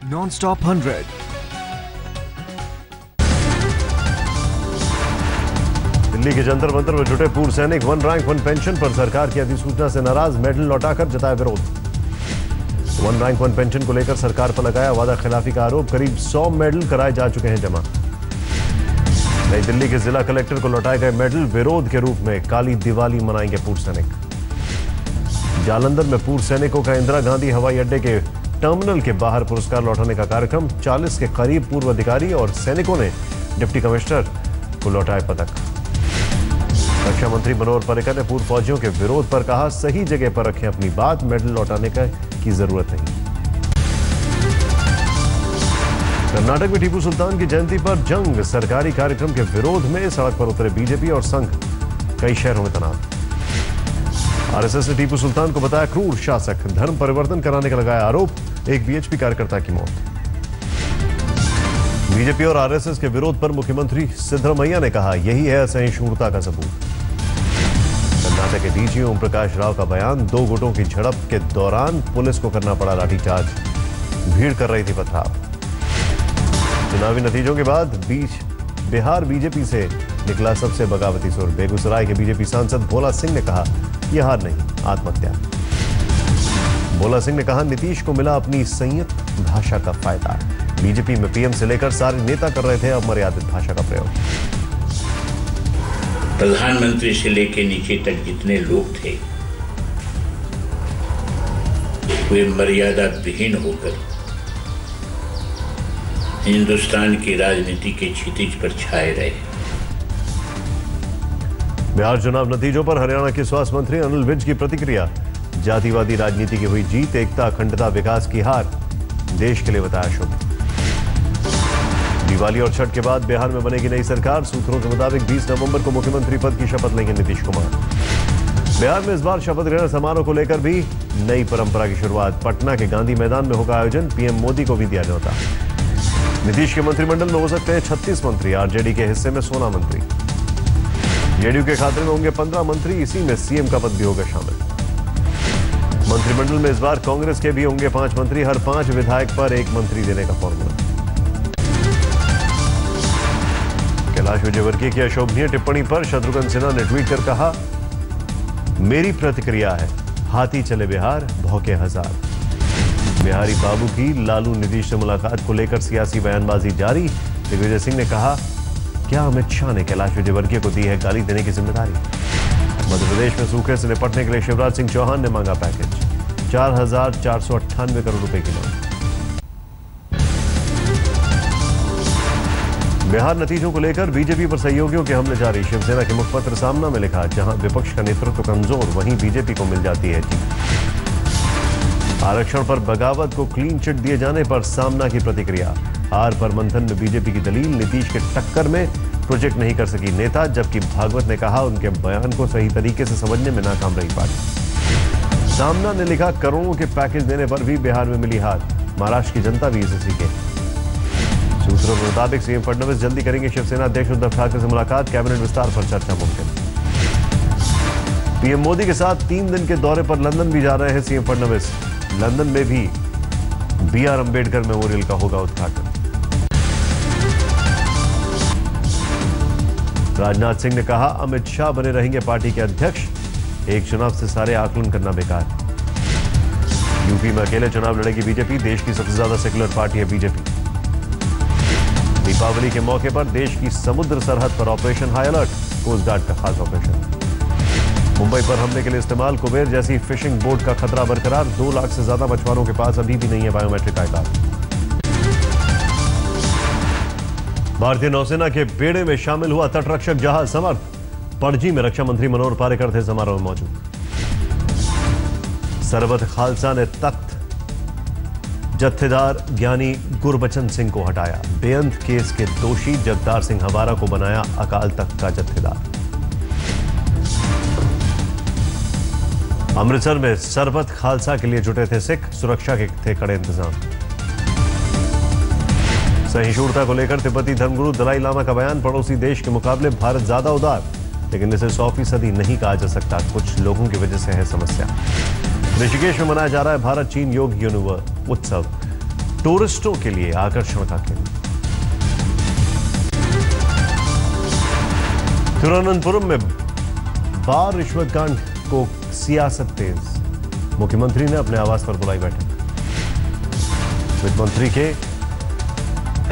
Non-stop 100. Delhi के जंतर मंतर में जुटे पूर्व सैनिक वन रैंक वन पेंशन पर सरकार की अधिसूचना से नाराज, मेडल लौटाकर जताया विरोध। वन रैंक वन पेंशन को लेकर सरकार पर लगाया वादा खिलाफी का आरोप, करीब 100 मेडल कराए जा चुके हैं जमा। नई दिल्ली के जिला कलेक्टर को लौटाए गए मेडल, विरोध के रूप में काली दिवाली मनाएंगे पूर्व सैनिक। जालंधर में पूर्व सैनिकों का इंदिरा गांधी हवाई अड्डे के टर्मिनल के बाहर पुरस्कार लौटाने का कार्यक्रम, 40 के करीब पूर्व अधिकारी और सैनिकों ने डिप्टी कमिश्नर को लौटाए पदक। रक्षा मंत्री मनोहर पर्रिकर ने पूर्व फौजियों के विरोध पर कहा, सही जगह पर रखें अपनी बात, मेडल लौटाने की जरूरत नहीं। कर्नाटक में टीपू सुल्तान की जयंती पर जंग, सरकारी कार्यक्रम के विरोध में सड़क पर उतरे बीजेपी और संघ, कई शहरों में तनाव। आरएसएस ने टीपू सुल्तान को बताया क्रूर शासक, धर्म परिवर्तन कराने का लगाया आरोप, एक बीएचपी कार्यकर्ता की मौत। बीजेपी और आरएसएस के विरोध पर मुख्यमंत्री सिद्धरामैया ने कहा, यही है असहिष्णुता का सबूत। कर्नाटक के डीजी ओम प्रकाश राव का बयान, 2 गुटों की झड़प के दौरान पुलिस को करना पड़ा लाठीचार्ज, भीड़ कर रही थी पथराव। चुनावी नतीजों के बाद बिहार बीजेपी से निकला सबसे बगावती सुर, बेगूसराय के बीजेपी सांसद भोला सिंह ने कहा, यह हार नहीं, आत्महत्या। भोला सिंह ने कहा, नीतीश को मिला अपनी संयत भाषा का फायदा। बीजेपी में पीएम से लेकर सारे नेता कर रहे थे अमर्यादित भाषा का प्रयोग। प्रधानमंत्री से लेकर नीचे तक जितने लोग थे वे मर्यादा विहीन होकर हिंदुस्तान की राजनीति के क्षितिज पर छाए रहे। बिहार चुनाव नतीजों पर हरियाणा के स्वास्थ्य मंत्री अनिल विज की प्रतिक्रिया, जातिवादी राजनीति की हुई जीत, एकता अखंडता विकास की हार, देश के लिए बताया शुभ। दिवाली और छठ के बाद बिहार में बनेगी नई सरकार, सूत्रों के मुताबिक 20 नवंबर को मुख्यमंत्री पद की शपथ लेंगे नीतीश कुमार। बिहार में इस बार शपथ ग्रहण समारोह को लेकर भी नई परंपरा की शुरुआत, पटना के गांधी मैदान में होगा आयोजन, पीएम मोदी को भी दिया न्योता। नीतीश के मंत्रिमंडल में हो सकते हैं 36 मंत्री, आरजेडी के हिस्से में 16 मंत्री। जेडीयू के खाते में होंगे 15 मंत्री, इसी में सीएम का पद भी होगा शामिल। मंत्रिमंडल में इस बार कांग्रेस के भी होंगे 5 मंत्री, हर 5 विधायक पर 1 मंत्री देने का फॉर्मूला। कैलाश विजयवर्गीय की अशोभनीय टिप्पणी पर शत्रुघ्न सिन्हा ने ट्वीट कर कहा, मेरी प्रतिक्रिया है, हाथी चले बिहार, भौंके हजार। बिहारी बाबू की लालू नीतीश से मुलाकात को लेकर सियासी बयानबाजी जारी, दिग्विजय सिंह ने कहा, क्या अमित शाह ने कैलाश विजयवर्गीय को दी है गाली देने की जिम्मेदारी। मध्य प्रदेश में सूखे से निपटने के लिए शिवराज सिंह चौहान ने मांगा पैकेज, 4,498 करोड़ रुपए की मांग। बिहार नतीजों को लेकर बीजेपी पर सहयोगियों के हमले जारी, शिवसेना के मुखपत्र सामना में लिखा, जहां विपक्ष का नेतृत्व कमजोर, वहीं बीजेपी को मिल जाती है जीत। आरक्षण पर बगावत को क्लीन चिट दिए जाने पर सामना की प्रतिक्रिया, हार पर मंथन में बीजेपी की दलील, नीतीश के टक्कर में प्रोजेक्ट नहीं कर सकी नेता, जबकि भागवत ने कहा उनके बयान को सही तरीके से समझने में नाकाम रही पार्टी। सामना ने लिखा, करोड़ों के पैकेज देने पर भी बिहार में मिली हार, महाराष्ट्र की जनता भी इसे सीखे। सूत्रों के मुताबिक सीएम फडणवीस जल्दी करेंगे शिवसेना अध्यक्ष उद्धव ठाकरे से मुलाकात, कैबिनेट विस्तार पर चर्चा मुमकिन। पीएम मोदी के साथ 3 दिन के दौरे पर लंदन भी जा रहे हैं सीएम फडणवीस, लंदन में भी बीआर अंबेडकर मेमोरियल का होगा उद्घाटन। राजनाथ सिंह ने कहा, अमित शाह बने रहेंगे पार्टी के अध्यक्ष, एक चुनाव से सारे आकलन करना बेकार। यूपी में अकेले चुनाव लड़ेगी बीजेपी, देश की सबसे ज्यादा सेक्युलर पार्टी है बीजेपी। दीपावली के मौके पर देश की समुद्र सरहद पर operation high alert, coast guard का खास ऑपरेशन। मुंबई पर हमले के लिए इस्तेमाल कुबेर जैसी फिशिंग बोट का खतरा बरकरार, 2 लाख से ज्यादा मछुआरों के पास अभी भी नहीं है बायोमेट्रिक आई कार्ड। भारतीय नौसेना के बेड़े में शामिल हुआ तटरक्षक जहाज समर्थ, पणजी में रक्षा मंत्री मनोहर पर्रिकर थे समारोह में मौजूद। सरबत खालसा ने तख्त जत्थेदार ज्ञानी गुरबचन सिंह को हटाया, बेअंत केस के दोषी जगदार सिंह हवारा को बनाया अकाल तख्त का जत्थेदार। अमृतसर में सरबत खालसा के लिए जुटे थे सिख, सुरक्षा के थे कड़े इंतजाम। सहिष्णुता को लेकर तिब्बती धर्मगुरु दलाई लामा का बयान, पड़ोसी देश के मुकाबले भारत ज्यादा उदार, लेकिन इसे 100% नहीं कहा जा सकता, कुछ लोगों की वजह से है समस्या। ऋषिकेश में मनाया जा रहा है भारत चीन योग उत्सव, टूरिस्टों के लिए आकर्षण का केंद्र। तिरुवनंतपुरम में बार रिश्वत कांड को सियासत तेज, मुख्यमंत्री ने अपने आवास पर बुलाई बैठक। वित्त मंत्री के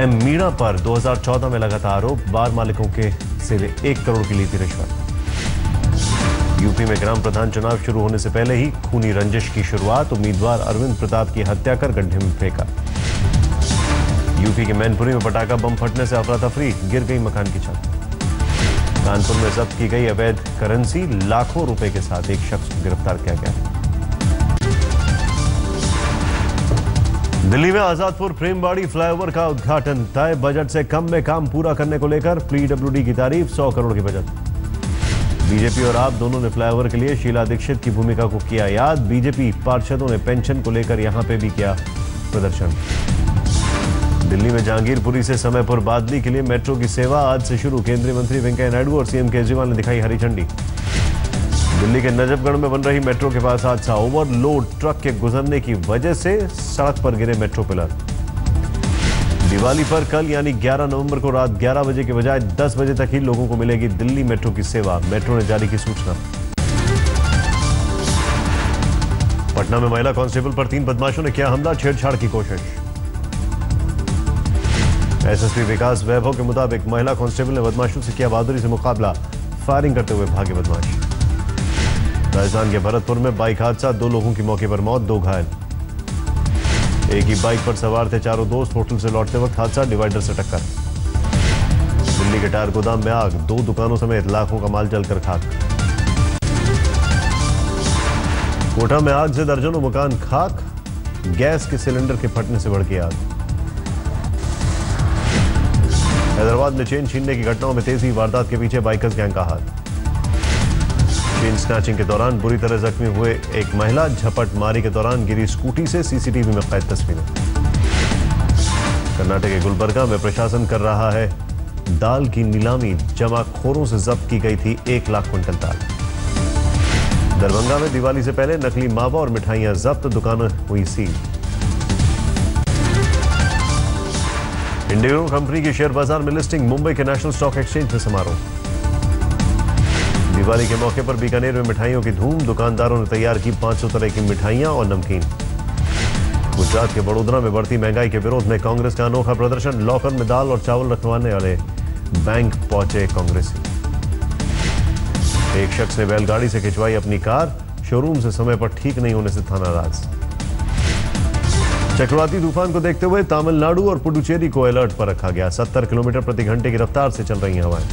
एम मीणा पर 2014 में लगा था आरोप, बार मालिकों के से 1 करोड़ की ली थी रिश्वत। यूपी में ग्राम प्रधान चुनाव शुरू होने से पहले ही खूनी रंजिश की शुरुआत, उम्मीदवार अरविंद प्रताप की हत्या कर गड्ढे में फेंका। यूपी के मैनपुरी में पटाखा बम फटने से अफरा तफरी, गिर गई मकान की छत। कानपुर में जब्त की गई अवैध करेंसी, लाखों रुपए के साथ एक शख्स को गिरफ्तार किया गया। दिल्ली में आजादपुर प्रेमबाड़ी फ्लाईओवर का उद्घाटन, तय बजट से कम में काम पूरा करने को लेकर पीडब्ल्यूडी की तारीफ, 100 करोड़ की बजट। बीजेपी और आप दोनों ने फ्लाईओवर के लिए शीला दीक्षित की भूमिका को किया याद। बीजेपी पार्षदों ने पेंशन को लेकर यहां पे भी किया प्रदर्शन। दिल्ली में जहांगीरपुरी से समयपुर बादली के लिए मेट्रो की सेवा आज से शुरू, केंद्रीय मंत्री वेंकैया नायडू और सीएम केजरीवाल ने दिखाई हरी झंडी। दिल्ली के नजफगढ़ में बन रही मेट्रो के पास हादसा, ओवरलोड ट्रक के गुजरने की वजह से सड़क पर गिरे मेट्रो पिलर। दिवाली पर कल यानी 11 नवंबर को रात 11 बजे के बजाय 10 बजे तक ही लोगों को मिलेगी दिल्ली मेट्रो की सेवा, मेट्रो ने जारी की सूचना। पटना में महिला कांस्टेबल पर 3 बदमाशों ने किया हमला, छेड़छाड़ की कोशिश। एसएसपी विकास वैभव के मुताबिक महिला कांस्टेबल ने बदमाशों से किया बहादुरी से मुकाबला, फायरिंग करते हुए भागे बदमाश। राजस्थान के भरतपुर में बाइक हादसा, 2 लोगों की मौके पर मौत, 2 घायल। एक ही बाइक पर सवार थे चारों दोस्त, होटल से लौटते वक्त हादसा, डिवाइडर से टक्कर। दिल्ली के टायर गोदाम में आग, 2 दुकानों समेत लाखों का माल जलकर खाक। कोटा में आग से दर्जनों मकान खाक, गैस के सिलेंडर के फटने से भड़की आग। हैदराबाद में चेन छीनने की घटनाओं में तेजी, वारदात के पीछे बाइकर्स गैंग का हाथ। चेन स्नैचिंग के दौरान बुरी तरह जख्मी हुए एक महिला, झपट मारी के दौरान गिरी स्कूटी से, सीसीटीवी में कैद तस्वीरें। कर्नाटक के गुलबर्गा में प्रशासन कर रहा है दाल की नीलामी, जमाखोरों से जब्त की गई थी 1 लाख क्विंटल दाल। दरभंगा में दिवाली से पहले नकली मावा और मिठाइयां जब्त, दुकानें हुई सील। इंडिगो कंपनी की शेयर बाजार में लिस्टिंग, मुंबई के नेशनल स्टॉक एक्सचेंज में समारोह। दिवाली के मौके पर बीकानेर में मिठाइयों की धूम, दुकानदारों ने तैयार की 500 तरह की मिठाइयां और नमकीन। गुजरात के बड़ोदरा में बढ़ती महंगाई के विरोध में कांग्रेस का अनोखा प्रदर्शन, लॉकर में दाल और चावल रखवाने वाले बैंक पहुंचे कांग्रेसी। एक शख्स ने बैलगाड़ी से खिंचवाई अपनी कार, शोरूम से समय पर ठीक नहीं होने से था नाराज। चक्रवाती तूफान को देखते हुए तमिलनाडु और पुडुचेरी को अलर्ट पर रखा गया, 70 किलोमीटर प्रति घंटे की रफ्तार से चल रही हवाएं।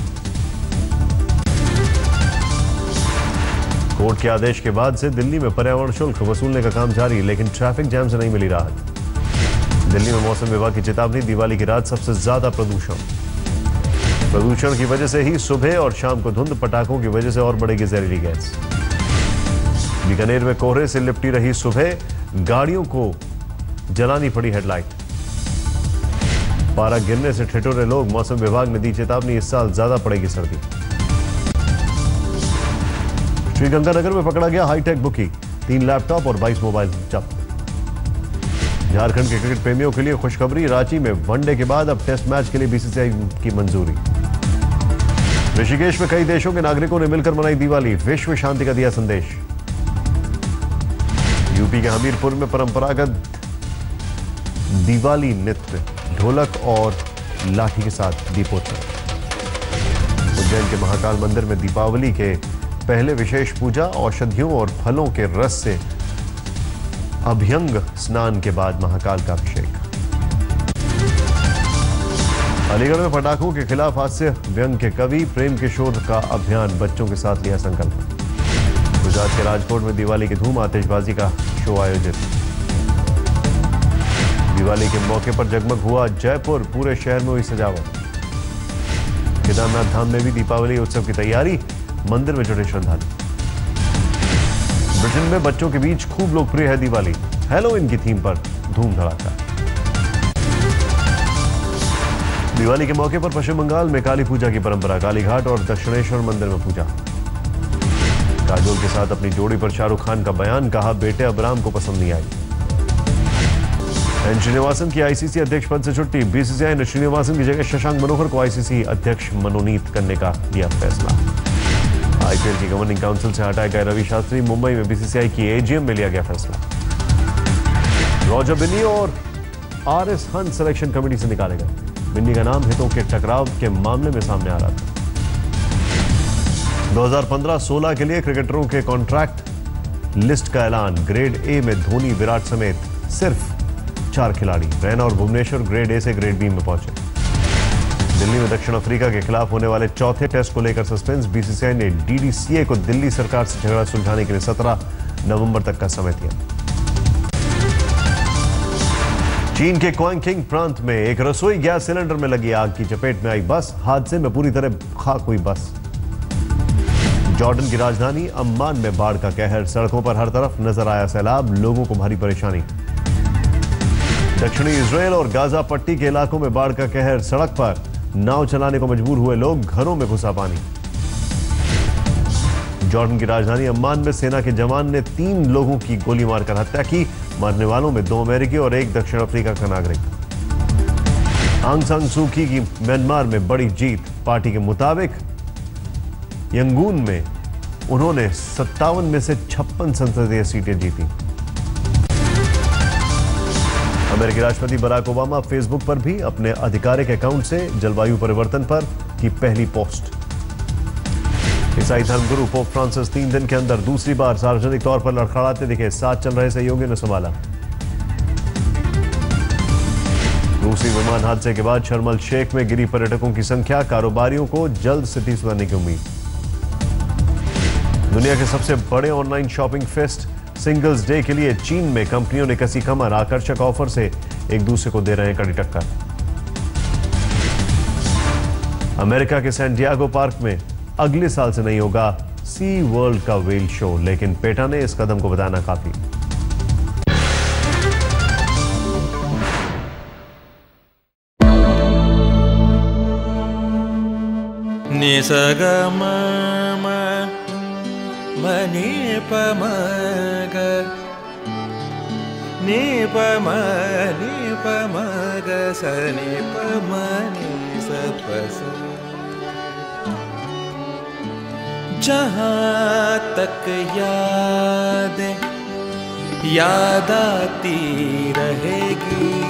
कोर्ट के आदेश के बाद से दिल्ली में पर्यावरण शुल्क वसूलने का काम जारी, लेकिन ट्रैफिक जैम से नहीं मिली राहत। दिल्ली में मौसम विभाग की चेतावनी, दिवाली की रात सबसे ज्यादा प्रदूषण की वजह से ही सुबह और शाम को धुंध, पटाखों की वजह से और बढ़ेगी जहरीली गैस। बीकानेर में कोहरे से लिपटी रही सुबह, गाड़ियों को जलानी पड़ी हेडलाइट। पारा गिरने से ठिठुरे लोग, मौसम विभाग ने दी चेतावनी, इस साल ज्यादा पड़ेगी सर्दी। श्रीगंगानगर में पकड़ा गया हाईटेक बुकी, 3 लैपटॉप और 22 मोबाइल जब्त। झारखंड के क्रिकेट प्रेमियों के लिए खुशखबरी, रांची में वनडे के बाद अब टेस्ट मैच के लिए बीसीसीआई की मंजूरी। ऋषिकेश में कई देशों के नागरिकों ने मिलकर मनाई दिवाली, विश्व शांति का दिया संदेश। यूपी के हमीरपुर में परंपरागत दिवाली नृत्य, ढोलक और लाठी के साथ दीपोत्सव। उज्जैन के महाकाल मंदिर में दीपावली के पहले विशेष पूजा, औषधियों और फलों के रस से अभ्यंग स्नान के बाद महाकाल का अभिषेक। अलीगढ़ में पटाखों के खिलाफ हास्य, व्यंग के कवि, प्रेम किशोर का अभियान, बच्चों के साथ लिया संकल्प। गुजरात के राजकोट में दिवाली की धूम, आतिशबाजी का शो आयोजित। दिवाली के मौके पर जगमग हुआ जयपुर, पूरे शहर में हुई सजावट। केदारनाथ धाम में भी दीपावली उत्सव की तैयारी, मंदिर में जुटे श्रद्धालु। ब्रिटेन में बच्चों के बीच खूब लोकप्रिय है दिवाली, हैलोवीन की थीम पर धूम धड़ाका। दिवाली के मौके पर पश्चिम बंगाल में काली पूजा की परंपरा, कालीघाट और दक्षिणेश्वर मंदिर में पूजा। काजोल के साथ अपनी जोड़ी पर शाहरुख खान का बयान, कहा बेटे अबराम को पसंद नहीं आई। एन श्रीनिवासन की आईसीसी अध्यक्ष पद से छुट्टी। बीसीसीआई ने श्रीनिवासन की जगह शशांक मनोहर को आईसीसी अध्यक्ष मनोनीत करने का दिया फैसला। आईपीएल की गवर्निंग काउंसिल से हटाए गए रवि शास्त्री। मुंबई में बीसीसीआई की एजीएम में लिया गया फैसला। रॉजर बिन्नी और आरएस हंट सिलेक्शन कमेटी से निकाले गए। बिन्नी का नाम हितों के टकराव के मामले में सामने आ रहा था। 2015-16 के लिए क्रिकेटरों के कॉन्ट्रैक्ट लिस्ट का ऐलान। ग्रेड ए में धोनी, विराट समेत सिर्फ 4 खिलाड़ी। रैना और भुवनेश्वर ग्रेड ए से ग्रेड बी में पहुंचे। दिल्ली में दक्षिण अफ्रीका के खिलाफ होने वाले चौथे टेस्ट को लेकर सस्पेंस। बीसीसीआई ने डीडीसीए को दिल्ली सरकार से झगड़ा सुलझाने के लिए 17 नवंबर तक का समय दिया। चीन के क्वांगकिंग प्रांत में एक रसोई गैस सिलेंडर में लगी आग की चपेट में आई बस। हादसे में पूरी तरह खाक हुई बस। जॉर्डन की राजधानी अम्मान में बाढ़ का कहर। सड़कों पर हर तरफ नजर आया सैलाब। लोगों को भारी परेशानी। दक्षिणी इजराइल और गाजा पट्टी के इलाकों में बाढ़ का कहर। सड़क पर नाव चलाने को मजबूर हुए लोग। घरों में घुसा पानी। जॉर्डन की राजधानी अम्मान में सेना के जवान ने 3 लोगों की गोली मारकर हत्या की। मरने वालों में 2 अमेरिकी और 1 दक्षिण अफ्रीका का नागरिक। आंग सान सू की म्यांमार में बड़ी जीत। पार्टी के मुताबिक यंगून में उन्होंने 57 में से 56 संसदीय सीटें जीती। अमेरिकी राष्ट्रपति बराक ओबामा फेसबुक पर भी अपने आधिकारिक अकाउंट से जलवायु परिवर्तन पर की पहली पोस्ट। ईसाई धर्मगुरु पोप फ्रांसिस 3 दिन के अंदर दूसरी बार सार्वजनिक तौर पर लड़खड़ाते दिखे। साथ चल रहे सहयोगियों ने संभाला। रूसी विमान हादसे के बाद शर्म अल शेख में गिरी पर्यटकों की संख्या। कारोबारियों को जल्द स्थिति सुधारने की उम्मीद। दुनिया के सबसे बड़े online shopping fest singles day के लिए चीन में कंपनियों ने कसी कमर। आकर्षक ऑफर से एक दूसरे को दे रहे हैं कड़ी टक्कर। अमेरिका के सैन डिएगो पार्क में अगले साल से नहीं होगा सी वर्ल्ड का व्हेल शो, लेकिन पेटा ने इस कदम को बताना काफी। निसगम मनी पमग नि पमग सनि पमनि सपस। जहाँ तक याद आती रहेगी